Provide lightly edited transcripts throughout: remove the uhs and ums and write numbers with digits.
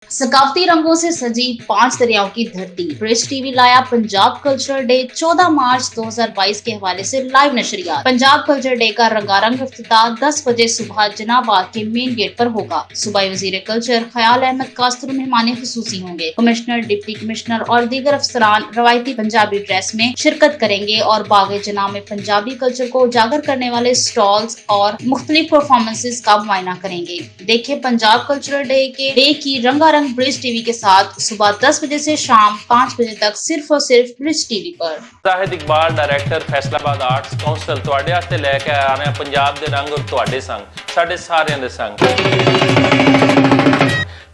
सकाफती रंगों से सजी 5 दरियाओं की धरती। ब्रिज टीवी लाया पंजाब कल्चरल डे 14 मार्च 2022 के हवाले से लाइव नशरियात। पंजाब कल्चर डे का रंगारंग इफ्तिताह 10 बजे सुबह जनाबाद के मेन गेट पर होगा। सूबाई वजीर कल्चर ख्याल अहमद कास्तर मेहमान खुसूसी होंगे। कमिश्नर, डिप्टी कमिश्नर और दीगर अफसरान रवायती पंजाबी ड्रेस में शिरकत करेंगे और बाग जना में पंजाबी कल्चर को उजागर करने वाले स्टॉल्स और मुख्तलिफ परफॉर्मेंसेज का मुआयना करेंगे। देखे पंजाब कल्चरल डे की रंगारंग ब्रिज टीवी के साथ सुबह 10 बजे से शाम 5 बजे तक सिर्फ और सिर्फ ब्रिज टीवी पर। Zahid Iqbal director Faisalabad arts council तुहाडे वास्ते लैके आ रहे हैं पंजाब दे रंग और तुहाडे संग साडे सारियां दे संग।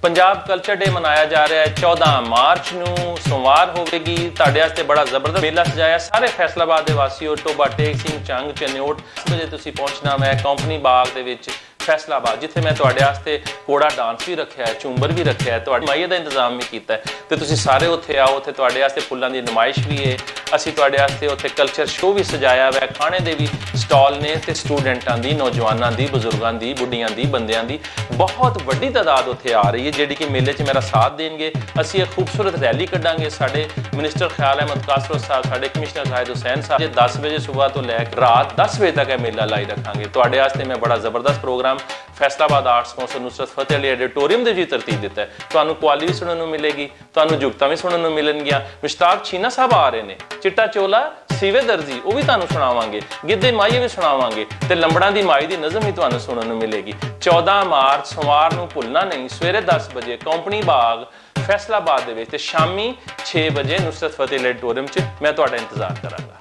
पंजाब कल्चर डे मनाया जा रहा है 14 मार्च ਨੂੰ सोमवार होगी। ਤੁਹਾਡੇ ਵਾਸਤੇ बड़ा जबरदस्त मेला सजाया सारे फैसलाबाद ਦੇ ਵਾਸੀਓ ਟੋਬਾ ਟੇਕ ਸਿੰਘ ਚੰਗ ਚਨਿਓਟ 10 ਵਜੇ ਤੁਸੀਂ ਪਹੁੰਚਣਾ ਮੈਂ ਕੰਪਨੀ ਬਾਗ ਦੇ ਵਿੱਚ फैसलाबाद जिथे मैं तुहाडे वास्ते कोड़ा डांस भी रखा है, झूमर भी रखा है, तुहाडी माईए का इंतजाम भी किया है तो तुसीं सारे उत्थे आओ। उत्थे तुहाडे वास्ते फुल्लां दी नुमाइश भी है, असीं तुहाडे वास्ते उत्थे कल्चर शो भी सजाया हुआ है, खाने दे भी स्टॉल ने ते स्टूडेंटां दी, नौजवानां दी, बुजुर्गां दी, बुढ़ियां दी, बंदियां दी बहुत वड्डी तादाद उत्थे आ रही है जिहड़ी कि मेले च मेरा साथ देणगे। असीं एक खूबसूरत रैली कढांगे। साडे मिनिस्टर ख्याल अहमद कासरो साहब, साडे कमिश्नर जाहिद हुसैन साहब 10 बजे सुबह तो लैके रात 10 बजे तक यह मेला लाई रखांगे। तुहाडे वास्ते मैं बड़ा जबरदस्त program Faisalabad arts council Nusrat Fateh Ali auditorium के जी तरतीब दिता है। तुहानू क्वाली भी सुनने को मिलेगी, तुहानू जुगतां भी सुनने को मिलणगियां। मुश्ताक छीना साहब आ रहे हैं, चिट्टा चोला सीवे दर्जी वो भी तुहानू सुणावांगे, गिद्धे माईए भी सुणावांगे ते लंबड़ां दी माई दी नज़म भी तुहानू सुनने को मिलेगी। 14 मार्च सोमवार नू भुलना नहीं, सवेरे 10 बजे कंपनी बाग फैसलाबाद दे विच ते शामी 6 बजे नुसरत फतेह अली ऑडिटोरियम च मैं तुहाडा इंतजार करांगा।